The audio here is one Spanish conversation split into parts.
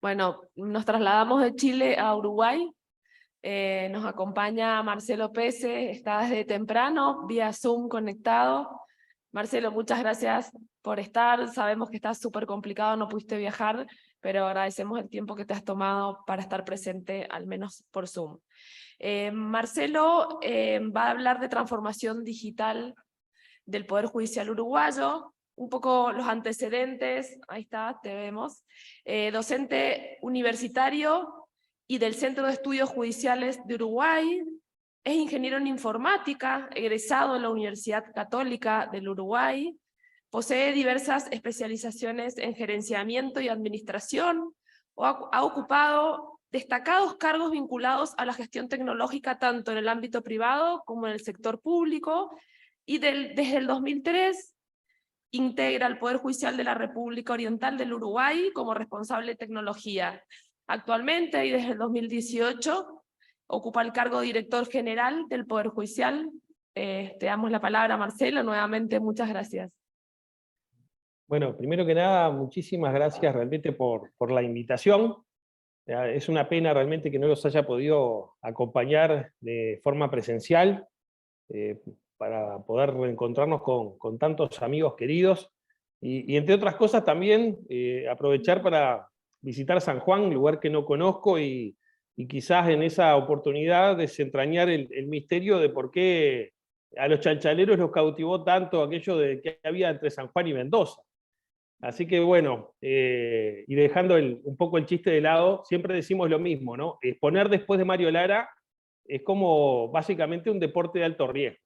Bueno, nos trasladamos de Chile a Uruguay. Nos acompaña Marcelo Pese, está desde temprano, vía Zoom conectado. Marcelo, muchas gracias por estar. Sabemos que está súper complicado, no pudiste viajar, pero agradecemos el tiempo que te has tomado para estar presente, al menos por Zoom. Marcelo va a hablar de transformación digital del Poder Judicial uruguayo, un poco los antecedentes, ahí está, te vemos, docente universitario y del Centro de Estudios Judiciales de Uruguay, es ingeniero en informática, egresado de la Universidad Católica del Uruguay, posee diversas especializaciones en gerenciamiento y administración, ha ocupado destacados cargos vinculados a la gestión tecnológica tanto en el ámbito privado como en el sector público, y desde el 2003 integra el Poder Judicial de la República Oriental del Uruguay como responsable de tecnología. Actualmente, y desde el 2018, ocupa el cargo de director general del Poder Judicial. Te damos la palabra, Marcelo, nuevamente muchas gracias. Bueno, primero que nada, muchísimas gracias realmente por la invitación. Es una pena realmente que no los haya podido acompañar de forma presencial para poder reencontrarnos con tantos amigos queridos y entre otras cosas también aprovechar para visitar San Juan, lugar que no conozco, y quizás en esa oportunidad desentrañar el misterio de por qué a los chalchaleros los cautivó tanto aquello de que había entre San Juan y Mendoza. Así que bueno, y dejando un poco el chiste de lado, siempre decimos lo mismo, ¿no? Exponer después de Mario Lara es como básicamente un deporte de alto riesgo.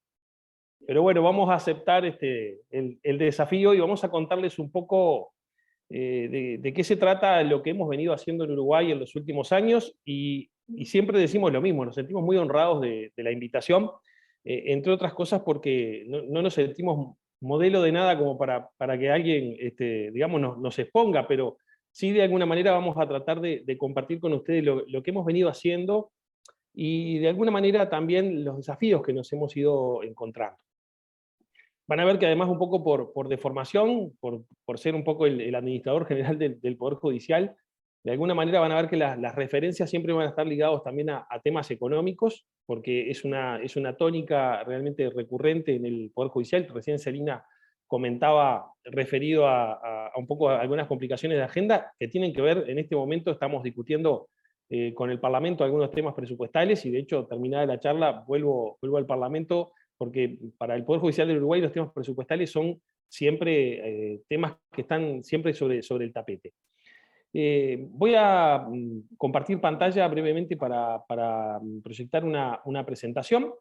Pero bueno, vamos a aceptar el desafío y vamos a contarles un poco de qué se trata lo que hemos venido haciendo en Uruguay en los últimos años, y siempre decimos lo mismo, nos sentimos muy honrados de la invitación, entre otras cosas porque no nos sentimos modelo de nada como para que alguien, digamos, nos exponga, pero sí de alguna manera vamos a tratar de compartir con ustedes lo que hemos venido haciendo y de alguna manera también los desafíos que nos hemos ido encontrando. Van a ver que además un poco por deformación, por ser un poco el administrador general del Poder Judicial, de alguna manera van a ver que las referencias siempre van a estar ligados también a temas económicos, porque es una tónica realmente recurrente en el Poder Judicial. Recién Celina comentaba referido a un poco a algunas complicaciones de agenda que tienen que ver, en este momento estamos discutiendo con el Parlamento algunos temas presupuestales, y de hecho terminada la charla vuelvo al Parlamento, porque para el Poder Judicial del Uruguay los temas presupuestales son siempre temas que están siempre sobre el tapete. Voy a compartir pantalla brevemente para proyectar una presentación.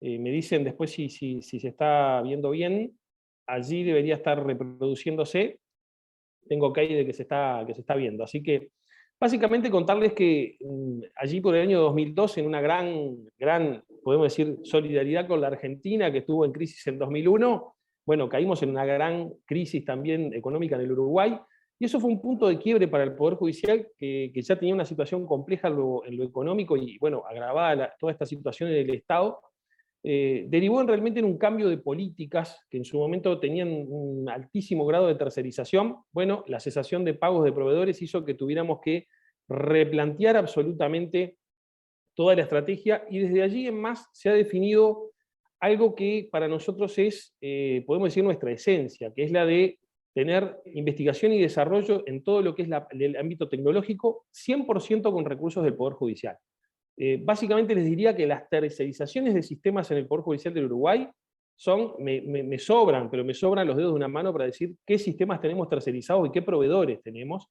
Me dicen después si se está viendo bien. Allí debería estar reproduciéndose. Tengo OK de que se está viendo. Así que básicamente contarles que allí por el año 2002, en una gran, podemos decir, solidaridad con la Argentina, que estuvo en crisis en 2001, bueno, caímos en una gran crisis también económica en el Uruguay, y eso fue un punto de quiebre para el Poder Judicial, que ya tenía una situación compleja en lo económico, y bueno, agravada toda esta situación en el Estado. Derivó realmente en un cambio de políticas que en su momento tenían un altísimo grado de tercerización. Bueno, la cesación de pagos de proveedores hizo que tuviéramos que replantear absolutamente toda la estrategia, y desde allí en más se ha definido algo que para nosotros es, podemos decir, nuestra esencia, que es la de tener investigación y desarrollo en todo lo que es el ámbito tecnológico, 100% con recursos del Poder Judicial. Básicamente les diría que las tercerizaciones de sistemas en el Poder Judicial del Uruguay me sobran, pero me sobran los dedos de una mano para decir qué sistemas tenemos tercerizados y qué proveedores tenemos.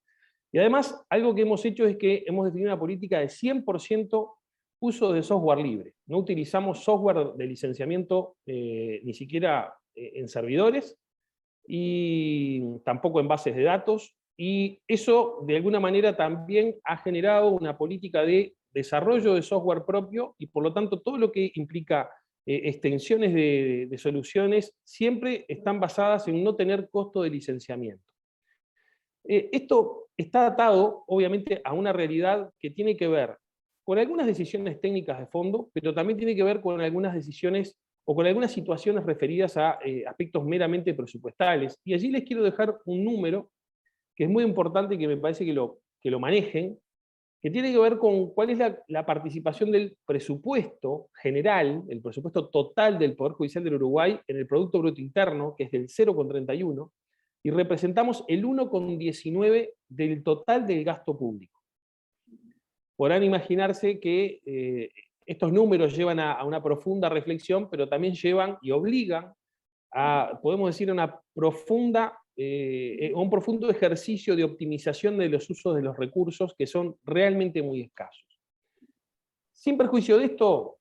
Y además, algo que hemos hecho es que hemos definido una política de 100% uso de software libre. No utilizamos software de licenciamiento ni siquiera en servidores, y tampoco en bases de datos, y eso de alguna manera también ha generado una política de desarrollo de software propio, y por lo tanto todo lo que implica extensiones de soluciones siempre están basadas en no tener costo de licenciamiento. Esto está atado obviamente a una realidad que tiene que ver con algunas decisiones técnicas de fondo, pero también tiene que ver con algunas decisiones o con algunas situaciones referidas a aspectos meramente presupuestales. Y allí les quiero dejar un número que es muy importante y que me parece que lo que lo manejen, que tiene que ver con cuál es la participación del presupuesto general, el presupuesto total del Poder Judicial del Uruguay en el Producto Bruto Interno, que es del 0,31, y representamos el 1,19 del total del gasto público. Podrán imaginarse que estos números llevan a una profunda reflexión, pero también llevan y obligan a, podemos decir, a un profundo ejercicio de optimización de los usos de los recursos que son realmente muy escasos. Sin perjuicio de esto,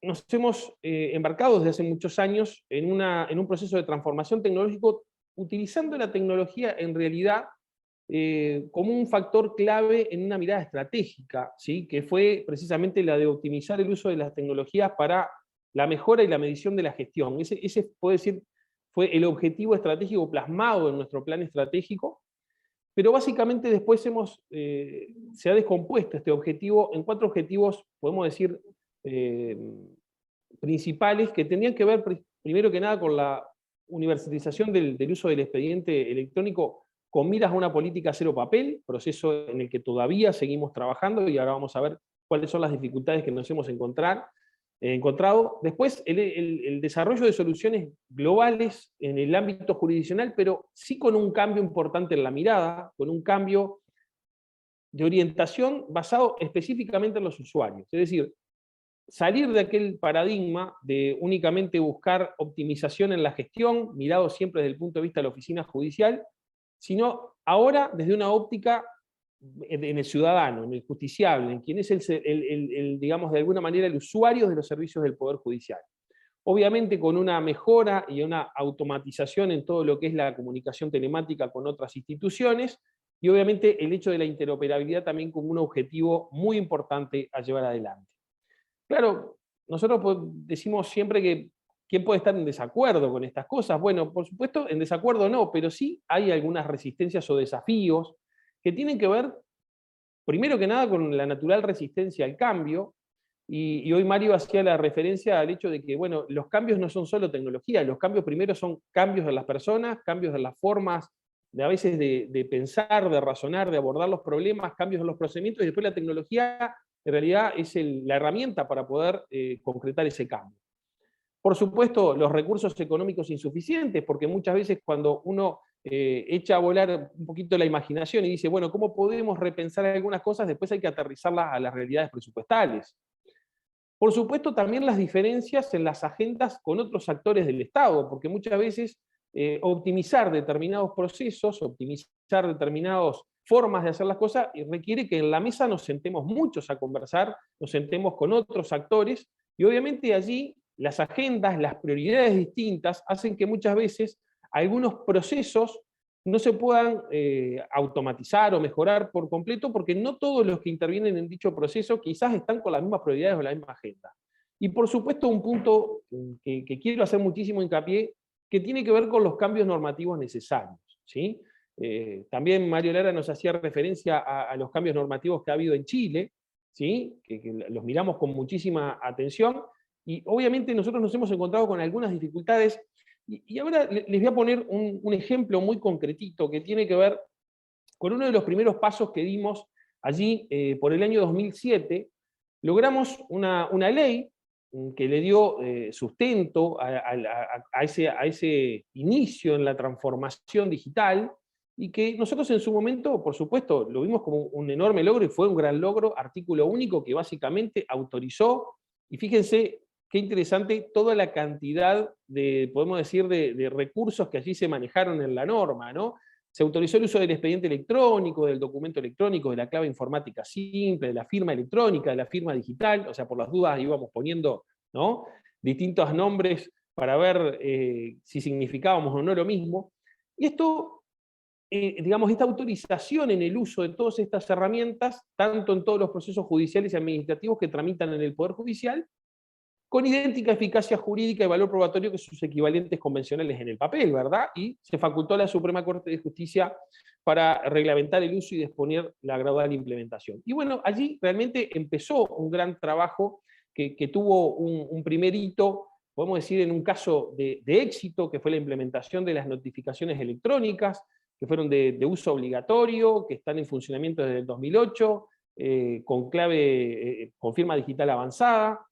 nos hemos embarcado desde hace muchos años en un proceso de transformación tecnológico, utilizando la tecnología en realidad como un factor clave en una mirada estratégica, ¿sí? Que fue precisamente la de optimizar el uso de las tecnologías para la mejora y la medición de la gestión. Ese puede decir, fue el objetivo estratégico plasmado en nuestro plan estratégico, pero básicamente después se ha descompuesto este objetivo en 4 objetivos, podemos decir, principales, que tenían que ver primero que nada con la universalización del uso del expediente electrónico con miras a una política cero papel, proceso en el que todavía seguimos trabajando, y ahora vamos a ver cuáles son las dificultades que nos hemos encontrado. Después, el desarrollo de soluciones globales en el ámbito jurisdiccional, pero sí con un cambio importante en la mirada, con un cambio de orientación basado específicamente en los usuarios. Es decir, salir de aquel paradigma de únicamente buscar optimización en la gestión, mirado siempre desde el punto de vista de la oficina judicial, sino ahora desde una óptica en el ciudadano, en el justiciable, en quien es digamos, de alguna manera el usuario de los servicios del Poder Judicial. Obviamente con una mejora y una automatización en todo lo que es la comunicación telemática con otras instituciones, y obviamente el hecho de la interoperabilidad también como un objetivo muy importante a llevar adelante. Claro, nosotros decimos siempre que ¿quién puede estar en desacuerdo con estas cosas? Bueno, por supuesto, en desacuerdo no, pero sí hay algunas resistencias o desafíos que tienen que ver, primero que nada, con la natural resistencia al cambio, y hoy Mario hacía la referencia al hecho de que, bueno, los cambios no son solo tecnología, los cambios primero son cambios en las personas, cambios en las formas, a veces de pensar, de razonar, de abordar los problemas, cambios en los procedimientos, y después la tecnología en realidad es la herramienta para poder concretar ese cambio. Por supuesto, los recursos económicos insuficientes, porque muchas veces cuando uno echa a volar un poquito la imaginación y dice, bueno, ¿cómo podemos repensar algunas cosas? Después hay que aterrizarlas a las realidades presupuestales. Por supuesto, también las diferencias en las agendas con otros actores del Estado, porque muchas veces optimizar determinados procesos, optimizar determinadas formas de hacer las cosas, requiere que en la mesa nos sentemos muchos a conversar, nos sentemos con otros actores, y obviamente allí las agendas, las prioridades distintas, hacen que muchas veces algunos procesos no se puedan automatizar o mejorar por completo, porque no todos los que intervienen en dicho proceso quizás están con las mismas prioridades o la misma agenda. Y por supuesto un punto que quiero hacer muchísimo hincapié, que tiene que ver con los cambios normativos necesarios, ¿sí? También Mario Lara nos hacía referencia a los cambios normativos que ha habido en Chile, ¿sí? Que los miramos con muchísima atención, y obviamente nosotros nos hemos encontrado con algunas dificultades, y ahora les voy a poner un ejemplo muy concretito que tiene que ver con uno de los primeros pasos que dimos allí por el año 2007. Logramos una ley que le dio sustento a ese inicio en la transformación digital, y que nosotros en su momento, por supuesto, lo vimos como un enorme logro, y fue un gran logro, artículo único que básicamente autorizó, y fíjense qué interesante, toda la cantidad podemos decir, de recursos que allí se manejaron en la norma, ¿no? Se autorizó el uso del expediente electrónico, del documento electrónico, de la clave informática simple, de la firma electrónica, de la firma digital, o sea, por las dudas íbamos poniendo, ¿no?, distintos nombres para ver si significábamos o no lo mismo. Y esto, digamos, esta autorización en el uso de todas estas herramientas, tanto en todos los procesos judiciales y administrativos que tramitan en el Poder Judicial, con idéntica eficacia jurídica y valor probatorio que sus equivalentes convencionales en el papel, ¿verdad? Y se facultó a la Suprema Corte de Justicia para reglamentar el uso y disponer la gradual implementación. Y bueno, allí realmente empezó un gran trabajo que tuvo un primer hito, podemos decir, en un caso de éxito, que fue la implementación de las notificaciones electrónicas, que fueron de uso obligatorio, que están en funcionamiento desde el 2008, con firma digital avanzada,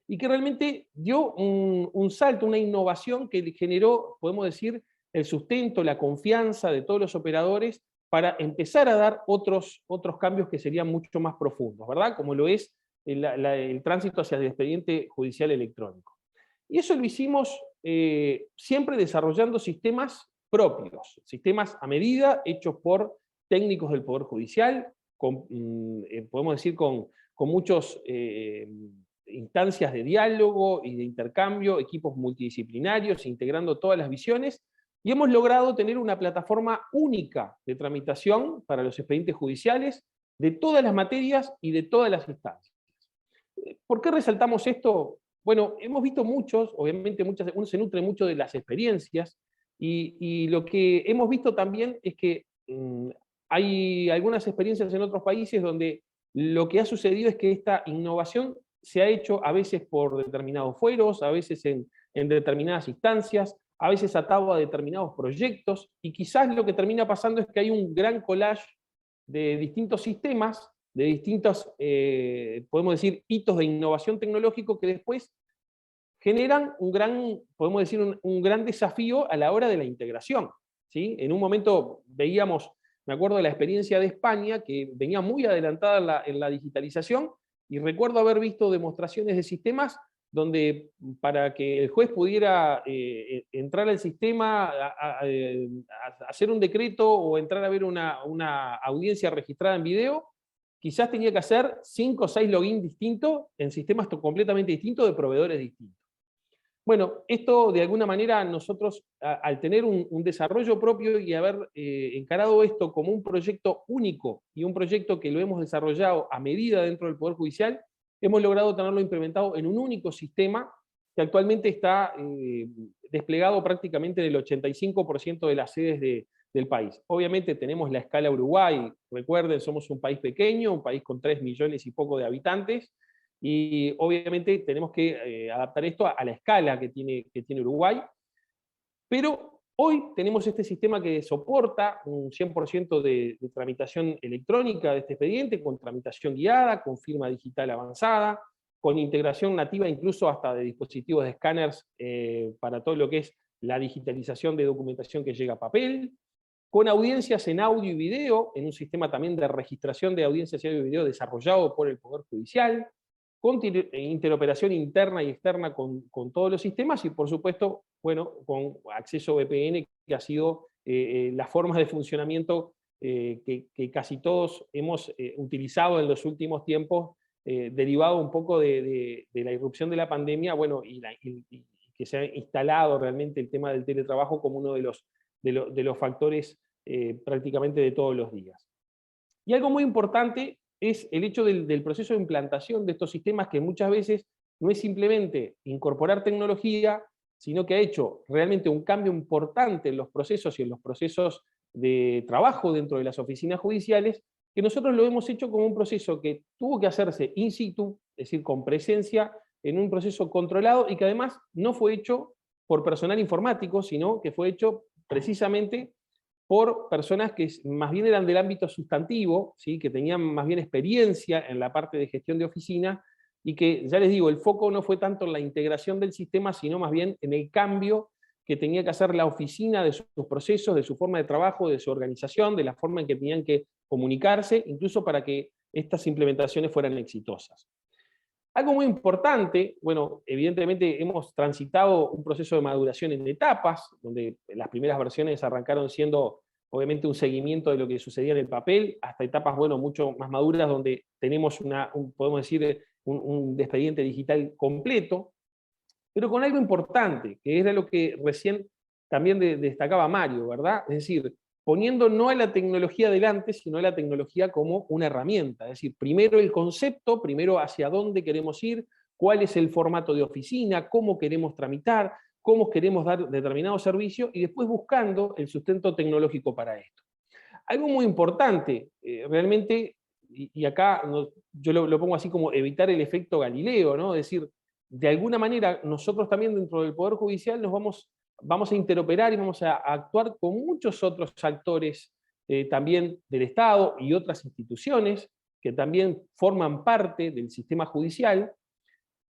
y que realmente dio un salto, una innovación que generó, podemos decir, el sustento, la confianza de todos los operadores para empezar a dar otros cambios que serían mucho más profundos, ¿verdad? Como lo es el tránsito hacia el expediente judicial electrónico. Y eso lo hicimos siempre desarrollando sistemas propios, sistemas a medida, hechos por técnicos del Poder Judicial, podemos decir con muchas instancias de diálogo y de intercambio, equipos multidisciplinarios, integrando todas las visiones, y hemos logrado tener una plataforma única de tramitación para los expedientes judiciales de todas las materias y de todas las instancias. ¿Por qué resaltamos esto? Bueno, hemos visto muchos, obviamente uno se nutre mucho de las experiencias, y lo que hemos visto también es que hay algunas experiencias en otros países donde lo que ha sucedido es que esta innovación se ha hecho a veces por determinados fueros, a veces en determinadas instancias, a veces atado a determinados proyectos, y quizás lo que termina pasando es que hay un gran collage de distintos sistemas, de distintos, podemos decir, hitos de innovación tecnológico que después generan podemos decir, un gran desafío a la hora de la integración, ¿sí? En un momento veíamos, me acuerdo de la experiencia de España, que venía muy adelantada en la digitalización, y recuerdo haber visto demostraciones de sistemas donde para que el juez pudiera entrar al sistema, a hacer un decreto o entrar a ver una audiencia registrada en video, quizás tenía que hacer 5 o 6 logins distintos en sistemas completamente distintos de proveedores distintos. Bueno, esto de alguna manera nosotros, al tener un desarrollo propio y haber encarado esto como un proyecto único y un proyecto que lo hemos desarrollado a medida dentro del Poder Judicial, hemos logrado tenerlo implementado en un único sistema que actualmente está desplegado prácticamente en el 85% de las sedes del país. Obviamente tenemos la escala Uruguay, recuerden, somos un país pequeño, un país con 3 millones y poco de habitantes, y obviamente tenemos que adaptar esto a la escala que tiene Uruguay, pero hoy tenemos este sistema que soporta un 100% de tramitación electrónica de este expediente, con tramitación guiada, con firma digital avanzada, con integración nativa incluso hasta de dispositivos de escáneres para todo lo que es la digitalización de documentación que llega a papel, con audiencias en audio y video, en un sistema también de registración de audiencias en audio y video desarrollado por el Poder Judicial, con interoperación interna y externa con todos los sistemas, y por supuesto, bueno, con acceso VPN, que ha sido la forma de funcionamiento que casi todos hemos utilizado en los últimos tiempos, derivado un poco de la irrupción de la pandemia, bueno, y que se ha instalado realmente el tema del teletrabajo como uno de los factores prácticamente de todos los días. Y algo muy importante es el hecho del proceso de implantación de estos sistemas, que muchas veces no es simplemente incorporar tecnología, sino que ha hecho realmente un cambio importante en los procesos y en los procesos de trabajo dentro de las oficinas judiciales, que nosotros lo hemos hecho como un proceso que tuvo que hacerse in situ, es decir, con presencia, en un proceso controlado, y que además no fue hecho por personal informático, sino que fue hecho precisamente por personas que más bien eran del ámbito sustantivo, ¿sí? Que tenían más bien experiencia en la parte de gestión de oficina, y que, ya les digo, el foco no fue tanto en la integración del sistema, sino más bien en el cambio que tenía que hacer la oficina de sus procesos, de su forma de trabajo, de su organización, de la forma en que tenían que comunicarse, incluso para que estas implementaciones fueran exitosas. Algo muy importante, bueno, evidentemente hemos transitado un proceso de maduración en etapas, donde las primeras versiones arrancaron siendo obviamente un seguimiento de lo que sucedía en el papel, hasta etapas, bueno, mucho más maduras, donde tenemos podemos decir, un expediente digital completo, pero con algo importante, que era lo que recién también destacaba Mario, ¿verdad? Es decir, poniendo no a la tecnología delante, sino a la tecnología como una herramienta. Es decir, primero el concepto, primero hacia dónde queremos ir, cuál es el formato de oficina, cómo queremos tramitar, cómo queremos dar determinado servicio, y después buscando el sustento tecnológico para esto. Algo muy importante, realmente, y acá yo lo pongo así como evitar el efecto Galileo, ¿no? Es decir, de alguna manera nosotros también dentro del Poder Judicial nos vamos vamos a interoperar y vamos a actuar con muchos otros actores también del Estado y otras instituciones que también forman parte del sistema judicial,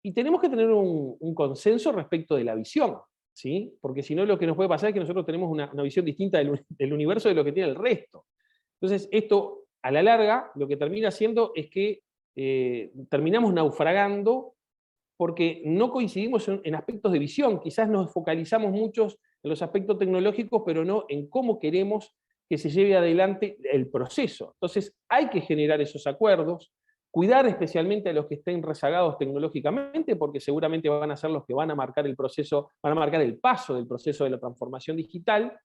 y tenemos que tener un consenso respecto de la visión, ¿sí? Porque si no, lo que nos puede pasar es que nosotros tenemos una visión distinta del universo de lo que tiene el resto. Entonces, esto, a la larga, lo que termina haciendo es que terminamos naufragando porque no coincidimos en aspectos de visión. Quizás nos focalizamos muchos en los aspectos tecnológicos, pero no en cómo queremos que se lleve adelante el proceso. Entonces, hay que generar esos acuerdos, cuidar especialmente a los que estén rezagados tecnológicamente, porque seguramente van a ser los que van a marcar el proceso, van a marcar el paso del proceso de la transformación digital.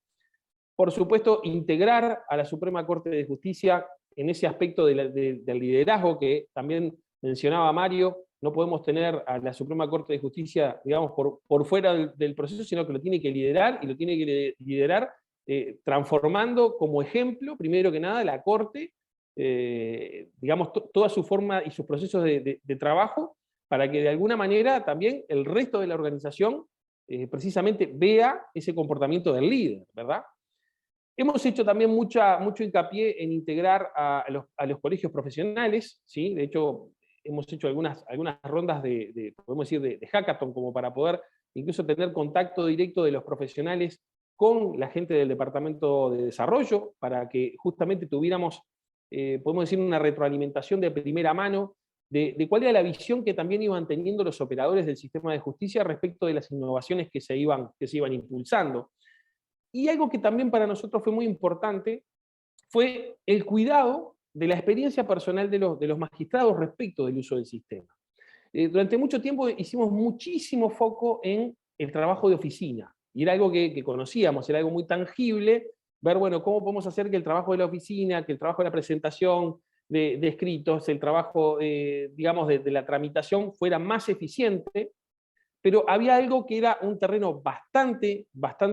Por supuesto, integrar a la Suprema Corte de Justicia en ese aspecto del liderazgo que también mencionaba Mario. No podemos tener a la Suprema Corte de Justicia, digamos, por fuera del proceso, sino que lo tiene que liderar, y lo tiene que liderar transformando como ejemplo, primero que nada, la Corte, digamos, toda su forma y sus procesos de trabajo, para que de alguna manera también el resto de la organización precisamente vea ese comportamiento del líder, ¿verdad? Hemos hecho también mucho hincapié en integrar a los colegios profesionales, ¿sí? De hecho, hemos hecho algunas rondas podemos decir, de hackathon, como para poder incluso tener contacto directo de los profesionales con la gente del Departamento de Desarrollo, para que justamente tuviéramos, podemos decir, una retroalimentación de primera mano de cuál era la visión que también iban teniendo los operadores del sistema de justicia respecto de las innovaciones que se iban impulsando. Y algo que también para nosotros fue muy importante fue el cuidado de la experiencia personal de los magistrados respecto del uso del sistema. Durante mucho tiempo hicimos muchísimo foco en el trabajo de oficina, y era algo que conocíamos, era algo muy tangible, ver, bueno, cómo podemos hacer que el trabajo de la oficina, que el trabajo de la presentación de escritos, el trabajo, digamos, de la tramitación fuera más eficiente. Pero había algo que era un terreno bastante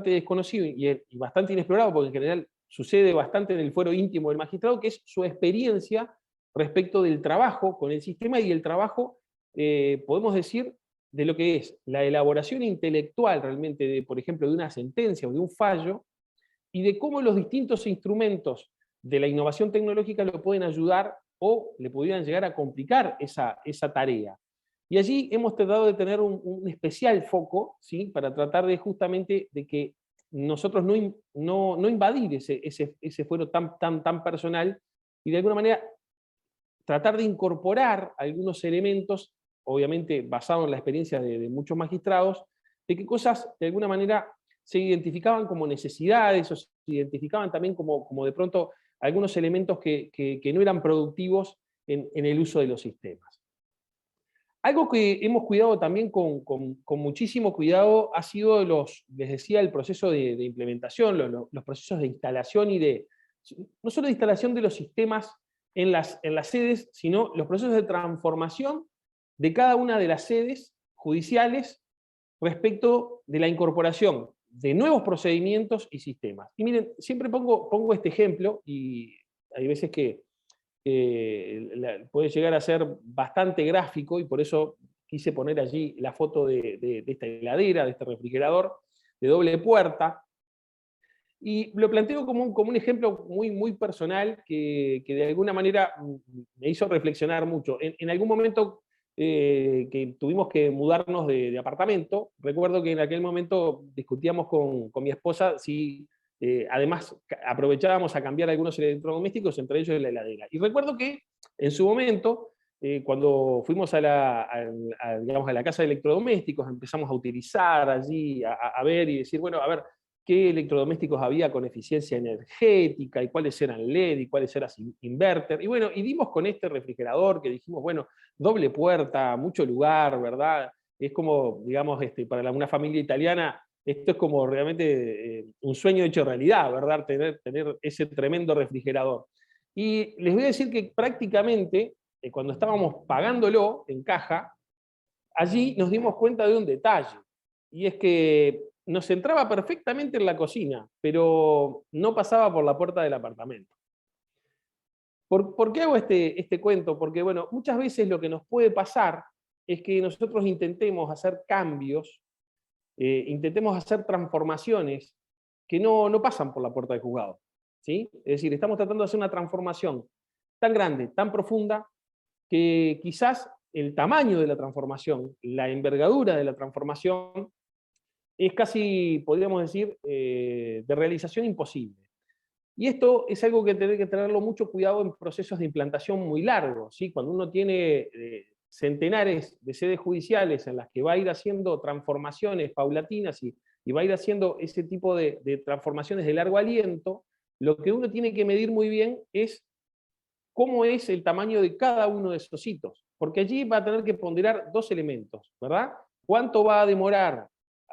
desconocido y bastante inexplorado, porque en general sucede bastante en el fuero íntimo del magistrado, que es su experiencia respecto del trabajo con el sistema y el trabajo, podemos decir, de lo que es la elaboración intelectual realmente, por ejemplo, de una sentencia o de un fallo, y de cómo los distintos instrumentos de la innovación tecnológica lo pueden ayudar o le pudieran llegar a complicar esa tarea. Y allí hemos tratado de tener un especial foco, ¿sí? Para tratar de justamente de que nosotros no invadir ese fuero tan personal, y de alguna manera tratar de incorporar algunos elementos, obviamente basados en la experiencia de muchos magistrados, de que cosas de alguna manera se identificaban como necesidades, o se identificaban también como de pronto algunos elementos que no eran productivos en el uso de los sistemas. Algo que hemos cuidado también con muchísimo cuidado ha sido les decía, el proceso de implementación, los procesos de instalación no solo de instalación de los sistemas en las sedes, sino los procesos de transformación de cada una de las sedes judiciales respecto de la incorporación de nuevos procedimientos y sistemas. Y miren, siempre pongo este ejemplo, y hay veces que puede llegar a ser bastante gráfico, y por eso quise poner allí la foto de esta heladera, de este refrigerador de doble puerta, y lo planteo como un ejemplo muy personal que de alguna manera me hizo reflexionar mucho. En algún momento que tuvimos que mudarnos de apartamento, recuerdo que en aquel momento discutíamos con mi esposa si además aprovechábamos a cambiar algunos electrodomésticos, entre ellos la heladera. Y recuerdo que en su momento, cuando fuimos digamos, a la casa de electrodomésticos, empezamos a utilizar allí, a ver y decir, bueno, a ver, qué electrodomésticos había con eficiencia energética, y cuáles eran LED, y cuáles eran inverter. Y bueno, y dimos con este refrigerador que dijimos, bueno, doble puerta, mucho lugar, ¿verdad? Es como, digamos, para una familia italiana, esto es como realmente un sueño hecho realidad, ¿verdad? Tener ese tremendo refrigerador. Y les voy a decir que prácticamente, cuando estábamos pagándolo en caja, allí nos dimos cuenta de un detalle, y es que nos entraba perfectamente en la cocina, pero no pasaba por la puerta del apartamento. ¿Por qué hago este cuento? Porque, bueno, muchas veces lo que nos puede pasar es que nosotros intentemos hacer cambios intentemos hacer transformaciones que no pasan por la puerta del juzgado, ¿sí? Es decir, estamos tratando de hacer una transformación tan grande, tan profunda, que quizás el tamaño de la transformación, la envergadura de la transformación, es casi, podríamos decir, de realización imposible. Y esto es algo que tiene que tenerlo mucho cuidado en procesos de implantación muy largos, ¿sí? Cuando uno tiene centenares de sedes judiciales en las que va a ir haciendo transformaciones paulatinas y va a ir haciendo ese tipo de transformaciones de largo aliento, lo que uno tiene que medir muy bien es cómo es el tamaño de cada uno de esos hitos, porque allí va a tener que ponderar dos elementos, ¿verdad? ¿Cuánto va a demorar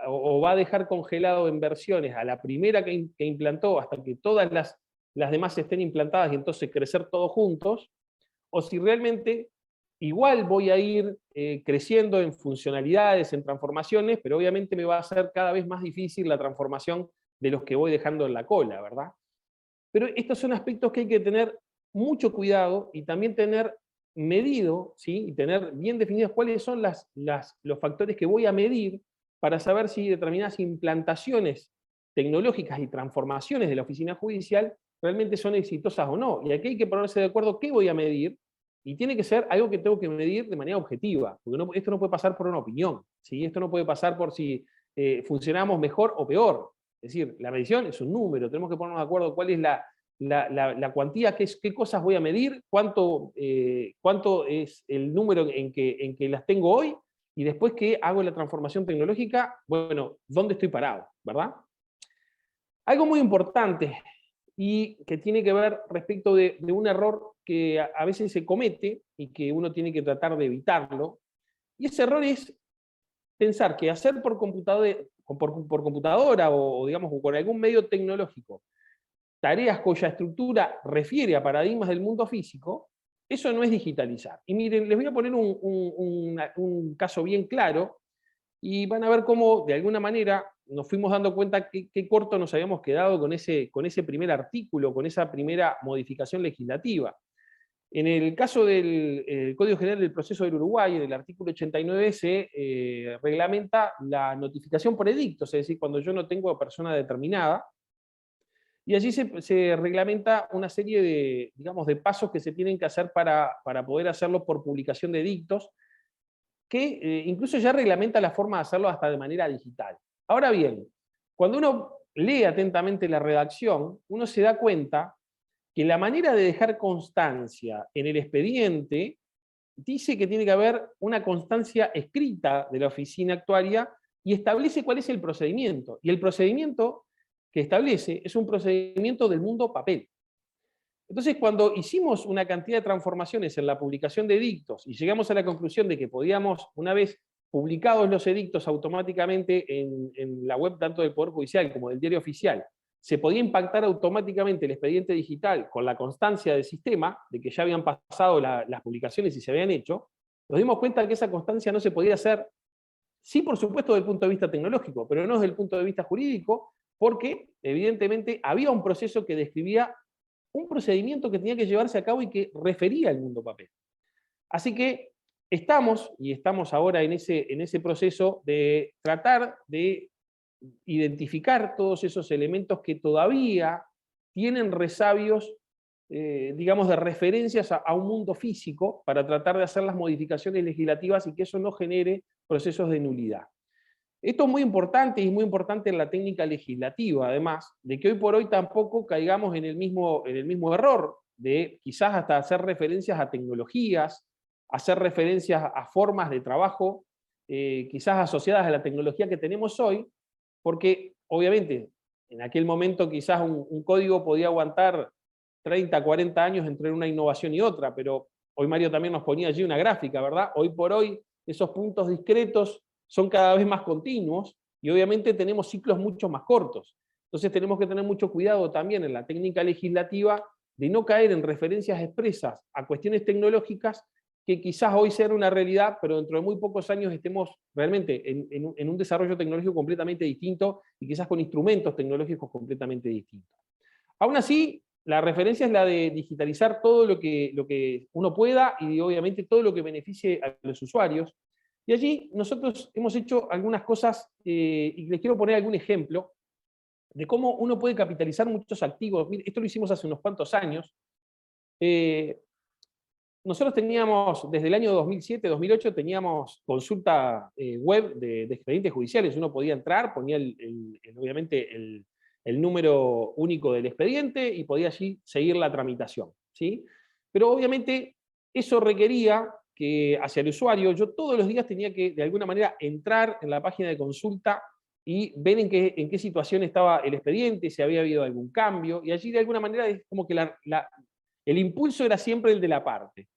o va a dejar congelado en versiones a la primera que implantó hasta que todas las demás estén implantadas y entonces crecer todos juntos? O si realmente igual voy a ir creciendo en funcionalidades, en transformaciones, pero obviamente me va a hacer cada vez más difícil la transformación de los que voy dejando en la cola, ¿verdad? Pero estos son aspectos que hay que tener mucho cuidado y también tener medido, ¿sí? Y tener bien definidos cuáles son los factores que voy a medir para saber si determinadas implantaciones tecnológicas y transformaciones de la oficina judicial realmente son exitosas o no. Y aquí hay que ponerse de acuerdo qué voy a medir, y tiene que ser algo que tengo que medir de manera objetiva, porque esto no puede pasar por una opinión, ¿sí? Esto no puede pasar por si funcionamos mejor o peor. Es decir, la medición es un número, tenemos que ponernos de acuerdo cuál es la cuantía, qué cosas voy a medir, cuánto es el número en que las tengo hoy, y después que hago la transformación tecnológica, bueno, ¿dónde estoy parado? ¿Verdad? Algo muy importante y que tiene que ver respecto de un error que a veces se comete y que uno tiene que tratar de evitarlo, y ese error es pensar que hacer por computadora o digamos con algún medio tecnológico tareas cuya estructura refiere a paradigmas del mundo físico, eso no es digitalizar. Y miren, les voy a poner un caso bien claro, y van a ver cómo, de alguna manera, nos fuimos dando cuenta qué corto nos habíamos quedado con ese primer artículo, con esa primera modificación legislativa. En el caso del Código General del Proceso del Uruguay, en el artículo 89 se reglamenta la notificación por edictos, es decir, cuando yo no tengo a persona determinada, y allí se reglamenta una serie de, digamos, de pasos que se tienen que hacer para poder hacerlo por publicación de edictos, que incluso ya reglamenta la forma de hacerlo hasta de manera digital. Ahora bien, cuando uno lee atentamente la redacción, uno se da cuenta que la manera de dejar constancia en el expediente dice que tiene que haber una constancia escrita de la oficina actuaria y establece cuál es el procedimiento. Y el procedimiento que establece es un procedimiento del mundo papel. Entonces, cuando hicimos una cantidad de transformaciones en la publicación de edictos y llegamos a la conclusión de que podíamos, una vez publicados los edictos automáticamente en la web tanto del Poder Judicial como del Diario Oficial, se podía impactar automáticamente el expediente digital con la constancia del sistema, de que ya habían pasado las publicaciones y se habían hecho, nos dimos cuenta de que esa constancia no se podía hacer, sí, por supuesto, desde el punto de vista tecnológico, pero no desde el punto de vista jurídico, porque evidentemente había un proceso que describía un procedimiento que tenía que llevarse a cabo y que refería al mundo papel. Así que estamos ahora en ese proceso de tratar de identificar todos esos elementos que todavía tienen resabios, digamos, de referencias a un mundo físico, para tratar de hacer las modificaciones legislativas y que eso no genere procesos de nulidad. Esto es muy importante, y es muy importante en la técnica legislativa, además, de que hoy por hoy tampoco caigamos en el mismo error de quizás hasta hacer referencias a tecnologías, hacer referencias a formas de trabajo, quizás asociadas a la tecnología que tenemos hoy, porque obviamente en aquel momento quizás un código podía aguantar 30, 40 años entre una innovación y otra, pero hoy Mario también nos ponía allí una gráfica, ¿verdad? Hoy por hoy esos puntos discretos son cada vez más continuos y obviamente tenemos ciclos mucho más cortos. Entonces tenemos que tener mucho cuidado también en la técnica legislativa de no caer en referencias expresas a cuestiones tecnológicas que quizás hoy sean una realidad, pero dentro de muy pocos años estemos realmente en un desarrollo tecnológico completamente distinto y quizás con instrumentos tecnológicos completamente distintos. Aún así, la referencia es la de digitalizar todo lo que uno pueda y obviamente todo lo que beneficie a los usuarios. Y allí nosotros hemos hecho algunas cosas, y les quiero poner algún ejemplo, de cómo uno puede capitalizar muchos activos. Mire, esto lo hicimos hace unos cuantos años. Nosotros teníamos, desde el año 2007, 2008, teníamos consulta web de expedientes judiciales. Uno podía entrar, ponía obviamente el número único del expediente y podía allí seguir la tramitación, ¿sí? Pero obviamente eso requería que hacia el usuario, yo todos los días tenía que de alguna manera entrar en la página de consulta y ver en qué situación estaba el expediente, si había habido algún cambio, y allí de alguna manera es como que el impulso era siempre el de la parte.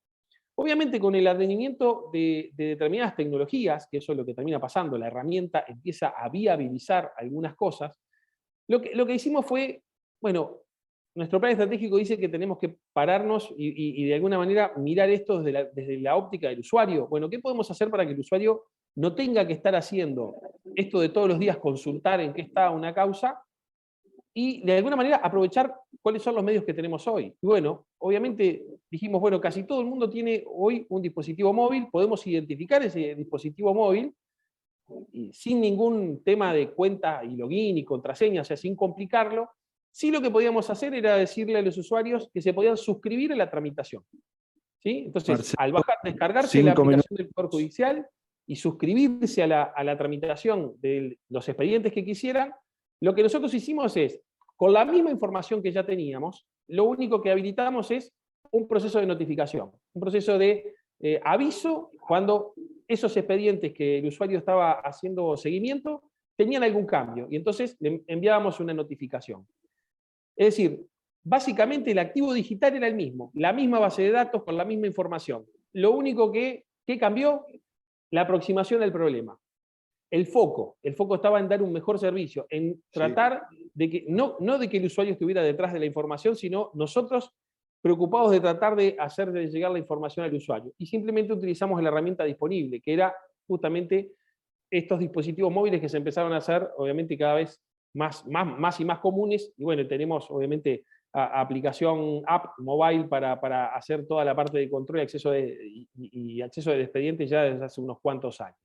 Obviamente con el advenimiento de determinadas tecnologías, que eso es lo que termina pasando, la herramienta empieza a viabilizar algunas cosas, lo que hicimos fue, bueno, nuestro plan estratégico dice que tenemos que pararnos y de alguna manera mirar esto desde la óptica del usuario. Bueno, ¿qué podemos hacer para que el usuario no tenga que estar haciendo esto de todos los días consultar en qué está una causa, y de alguna manera aprovechar cuáles son los medios que tenemos hoy? Y bueno, obviamente dijimos, bueno, casi todo el mundo tiene hoy un dispositivo móvil, podemos identificar ese dispositivo móvil y sin ningún tema de cuenta y login y contraseña, o sea, sin complicarlo. Sí, lo que podíamos hacer era decirle a los usuarios que se podían suscribir a la tramitación, ¿sí? Entonces, Marcelo, al descargarse la 5 minutos. aplicación del Poder Judicial y suscribirse a la tramitación de los expedientes que quisieran, lo que nosotros hicimos es, con la misma información que ya teníamos, lo único que habilitamos es un proceso de notificación, un proceso de aviso cuando esos expedientes que el usuario estaba haciendo seguimiento tenían algún cambio, y entonces le enviábamos una notificación. Es decir, básicamente el activo digital era el mismo, la misma base de datos con la misma información. Lo único que cambió, la aproximación al problema. El foco estaba en dar un mejor servicio, en tratar de que, no de que el usuario estuviera detrás de la información, sino nosotros preocupados de tratar de hacerle llegar la información al usuario. Y simplemente utilizamos la herramienta disponible, que era justamente estos dispositivos móviles que se empezaron a hacer, obviamente, cada vez más y más comunes. Y bueno, tenemos, obviamente, aplicación app mobile para hacer toda la parte de control y acceso acceso del expediente ya desde hace unos cuantos años.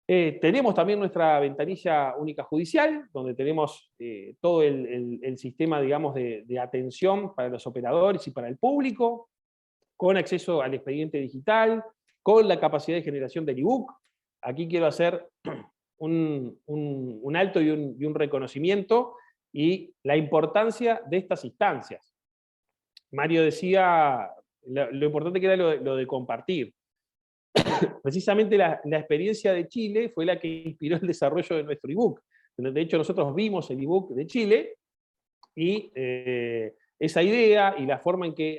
Tenemos también nuestra ventanilla única judicial, donde tenemos todo el sistema, digamos, de atención para los operadores y para el público, con acceso al expediente digital, con la capacidad de generación del ebook. Aquí quiero hacer un alto y un reconocimiento y la importancia de estas instancias. Mario decía lo importante que era lo de compartir. Precisamente la experiencia de Chile fue la que inspiró el desarrollo de nuestro ebook. De hecho, nosotros vimos el ebook de Chile y esa idea y la forma en que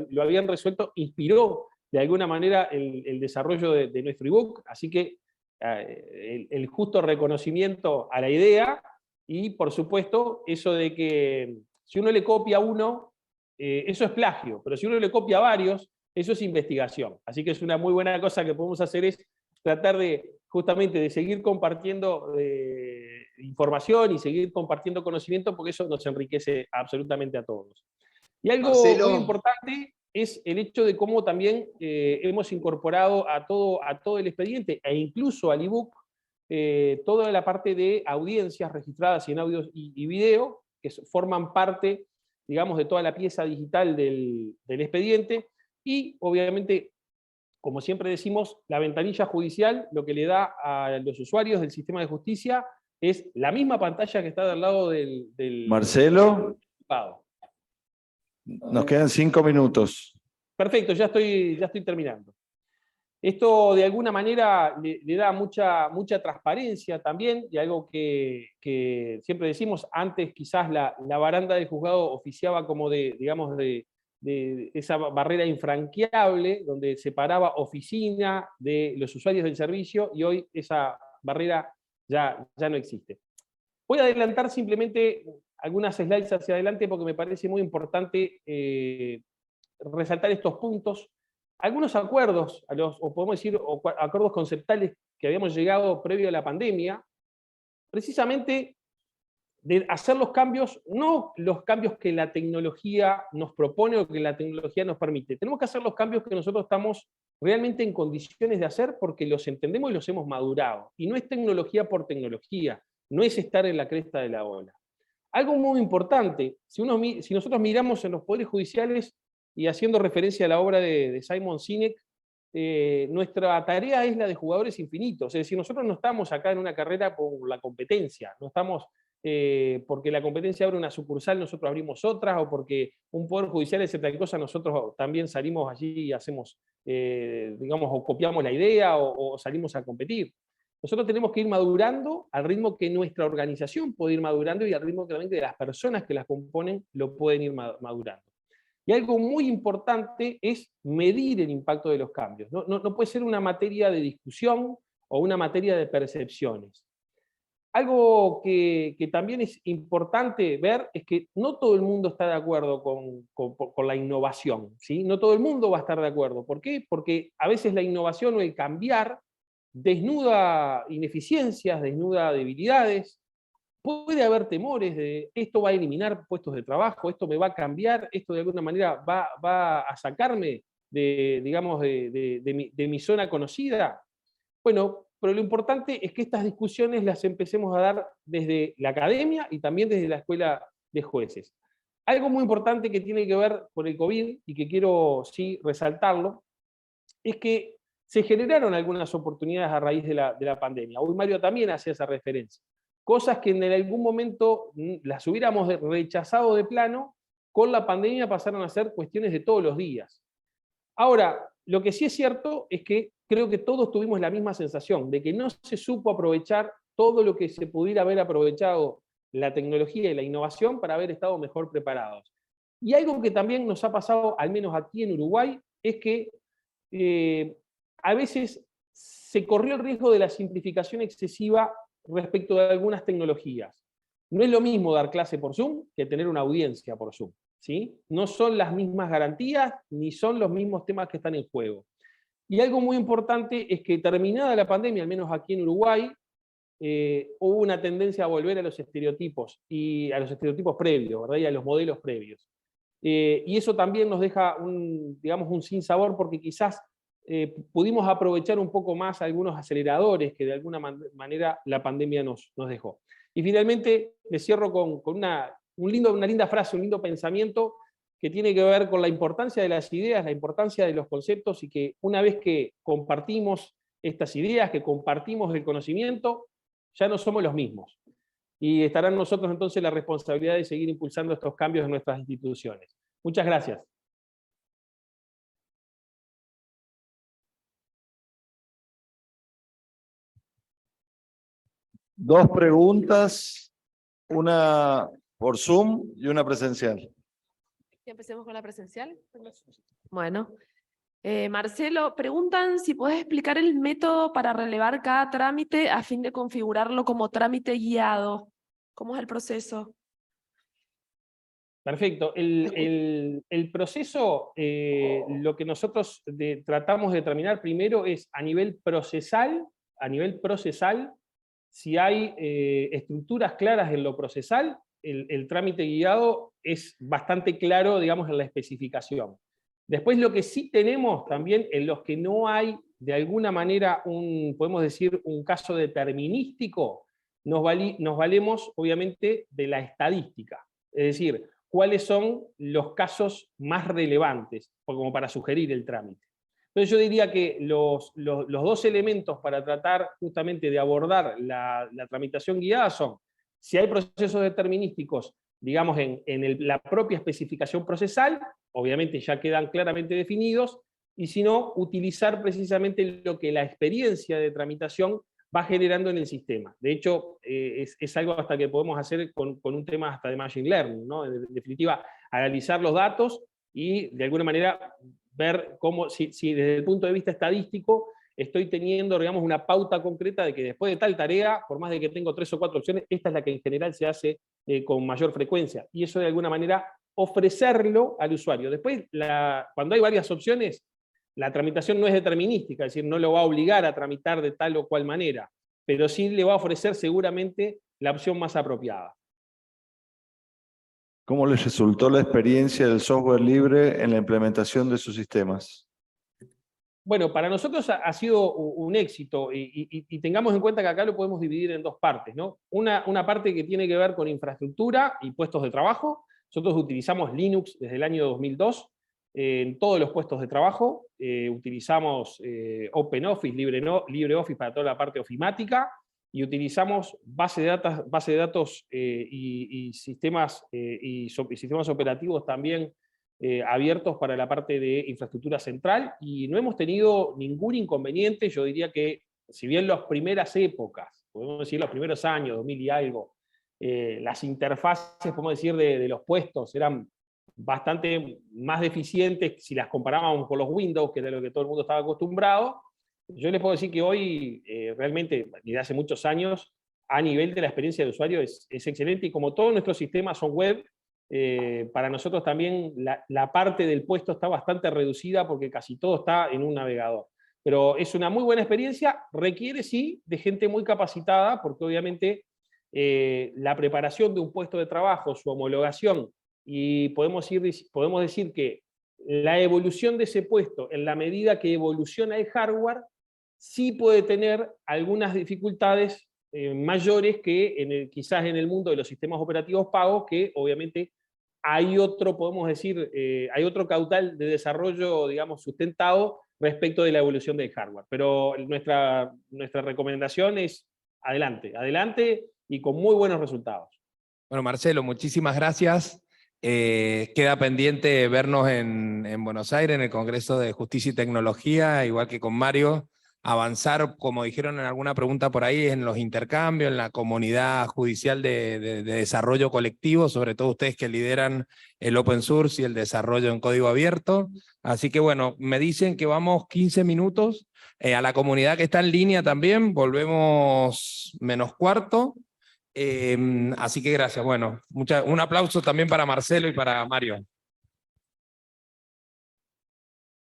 lo habían resuelto inspiró de alguna manera el desarrollo de nuestro ebook. Así que el justo reconocimiento a la idea y, por supuesto, eso de que si uno le copia a uno, eso es plagio, pero si uno le copia a varios, eso es investigación. Así que es una muy buena cosa que podemos hacer, es tratar justamente de seguir compartiendo información y seguir compartiendo conocimiento, porque eso nos enriquece absolutamente a todos. Y algo Marcelo, muy importante es el hecho de cómo también hemos incorporado a todo el expediente, e incluso al ebook, toda la parte de audiencias registradas en audio y video, que forman parte, digamos, de toda la pieza digital del expediente. Y obviamente, como siempre decimos, la ventanilla judicial lo que le da a los usuarios del sistema de justicia es la misma pantalla que está del lado del Marcelo, juzgado. nos quedan 5 minutos. Perfecto, ya estoy terminando. Esto de alguna manera le da mucha transparencia también, y algo que siempre decimos, antes quizás la baranda del juzgado oficiaba como digamos, de esa barrera infranqueable, donde separaba oficina de los usuarios del servicio, y hoy esa barrera ya no existe. Voy a adelantar simplemente algunas slides hacia adelante porque me parece muy importante resaltar estos puntos. Algunos acuerdos, o podemos decir acuerdos conceptuales que habíamos llegado previo a la pandemia, precisamente de hacer los cambios, no los cambios que la tecnología nos propone o que la tecnología nos permite. Tenemos que hacer los cambios que nosotros estamos realmente en condiciones de hacer porque los entendemos y los hemos madurado. Y no es tecnología por tecnología, no es estar en la cresta de la ola. Algo muy importante, si nosotros miramos en los poderes judiciales y haciendo referencia a la obra de Simon Sinek, nuestra tarea es la de jugadores infinitos. Es decir, nosotros no estamos acá en una carrera por la competencia, no estamos porque la competencia abre una sucursal, nosotros abrimos otras, o porque un poder judicial hace tal cosa, nosotros también salimos allí y hacemos, digamos, o copiamos la idea o salimos a competir. Nosotros tenemos que ir madurando al ritmo que nuestra organización puede ir madurando y al ritmo que de las personas que las componen lo pueden ir madurando. Y algo muy importante es medir el impacto de los cambios. No puede ser una materia de discusión o una materia de percepciones. Algo que también es importante ver es que no todo el mundo está de acuerdo con la innovación, ¿sí? No todo el mundo va a estar de acuerdo. ¿Por qué? Porque a veces la innovación o el cambiar desnuda ineficiencias, desnuda debilidades. Puede haber temores de esto va a eliminar puestos de trabajo, esto me va a cambiar, esto de alguna manera va a sacarme de mi zona conocida. Bueno, pero lo importante es que estas discusiones las empecemos a dar desde la academia y también desde la escuela de jueces. Algo muy importante que tiene que ver con el COVID y que quiero sí resaltarlo, es que se generaron algunas oportunidades a raíz de la pandemia. Hoy Mario también hacía esa referencia. Cosas que en algún momento las hubiéramos rechazado de plano, con la pandemia pasaron a ser cuestiones de todos los días. Ahora, lo que sí es cierto es que creo que todos tuvimos la misma sensación de que no se supo aprovechar todo lo que se pudiera haber aprovechado la tecnología y la innovación para haber estado mejor preparados. Y algo que también nos ha pasado, al menos aquí en Uruguay, es que a veces se corrió el riesgo de la simplificación excesiva respecto de algunas tecnologías. No es lo mismo dar clase por Zoom que tener una audiencia por Zoom, ¿sí? No son las mismas garantías ni son los mismos temas que están en juego. Y algo muy importante es que terminada la pandemia, al menos aquí en Uruguay, hubo una tendencia a volver a los estereotipos y a los estereotipos previos, ¿verdad? Y a los modelos previos. Y eso también nos deja un sinsabor porque quizás pudimos aprovechar un poco más algunos aceleradores que de alguna manera la pandemia nos dejó. Y finalmente me cierro con una linda frase, un lindo pensamiento que tiene que ver con la importancia de las ideas, la importancia de los conceptos, y que una vez que compartimos estas ideas, que compartimos el conocimiento, ya no somos los mismos. Y estará en nosotros entonces la responsabilidad de seguir impulsando estos cambios en nuestras instituciones. Muchas gracias. Dos preguntas, una por Zoom y una presencial. Y empecemos con la presencial. Bueno, Marcelo, preguntan si podés explicar el método para relevar cada trámite a fin de configurarlo como trámite guiado. ¿Cómo es el proceso? Perfecto. El proceso, lo que nosotros tratamos de determinar primero es a nivel procesal, si hay estructuras claras en lo procesal, el trámite guiado es bastante claro, digamos, en la especificación. Después lo que sí tenemos también, en los que no hay de alguna manera podemos decir, un caso determinístico, nos valemos obviamente de la estadística. Es decir, cuáles son los casos más relevantes, como para sugerir el trámite. Entonces yo diría que los dos elementos para tratar justamente de abordar la tramitación guiada son, si hay procesos determinísticos, digamos, en la propia especificación procesal, obviamente ya quedan claramente definidos, y si no, utilizar precisamente lo que la experiencia de tramitación va generando en el sistema. De hecho, es algo hasta que podemos hacer con un tema hasta de Machine Learning, ¿no? En definitiva, analizar los datos y de alguna manera ver cómo, si desde el punto de vista estadístico estoy teniendo, digamos, una pauta concreta de que después de tal tarea, por más de que tengo 3 o 4 opciones, esta es la que en general se hace con mayor frecuencia. Y eso de alguna manera ofrecerlo al usuario. Después, cuando hay varias opciones, la tramitación no es determinística, es decir, no lo va a obligar a tramitar de tal o cual manera, pero sí le va a ofrecer seguramente la opción más apropiada. ¿Cómo les resultó la experiencia del software libre en la implementación de sus sistemas? Bueno, para nosotros ha sido un éxito y tengamos en cuenta que acá lo podemos dividir en dos partes, ¿no? Una parte que tiene que ver con infraestructura y puestos de trabajo. Nosotros utilizamos Linux desde el año 2002 en todos los puestos de trabajo. Utilizamos OpenOffice, LibreOffice para toda la parte ofimática, y utilizamos base de datos y sistemas operativos también abiertos para la parte de infraestructura central, y no hemos tenido ningún inconveniente. Yo diría que, si bien las primeras épocas, podemos decir los primeros años, 2000 y algo, las interfaces, podemos decir, de los puestos eran bastante más deficientes si las comparábamos con los Windows, que era lo que todo el mundo estaba acostumbrado. Yo les puedo decir que hoy, realmente, desde hace muchos años, a nivel de la experiencia de usuario es excelente, y como todos nuestros sistemas son web, para nosotros también la parte del puesto está bastante reducida, porque casi todo está en un navegador. Pero es una muy buena experiencia, requiere sí de gente muy capacitada, porque obviamente la preparación de un puesto de trabajo, su homologación, y podemos decir que la evolución de ese puesto, en la medida que evoluciona el hardware, sí puede tener algunas dificultades mayores que quizás en el mundo de los sistemas operativos pagos, que obviamente hay otro, podemos decir, hay otro caudal de desarrollo, digamos, sustentado respecto de la evolución del hardware. Pero nuestra recomendación es adelante, adelante, y con muy buenos resultados. Bueno, Marcelo, muchísimas gracias. Queda pendiente vernos en Buenos Aires, en el Congreso de Justicia y Tecnología, igual que con Mario, avanzar, como dijeron en alguna pregunta por ahí, en los intercambios, en la comunidad judicial de desarrollo colectivo, sobre todo ustedes que lideran el open source y el desarrollo en código abierto. Así que bueno, me dicen que vamos 15 minutos. A la comunidad que está en línea también, volvemos -15. Así que gracias. Bueno, un aplauso también para Marcelo y para Mario.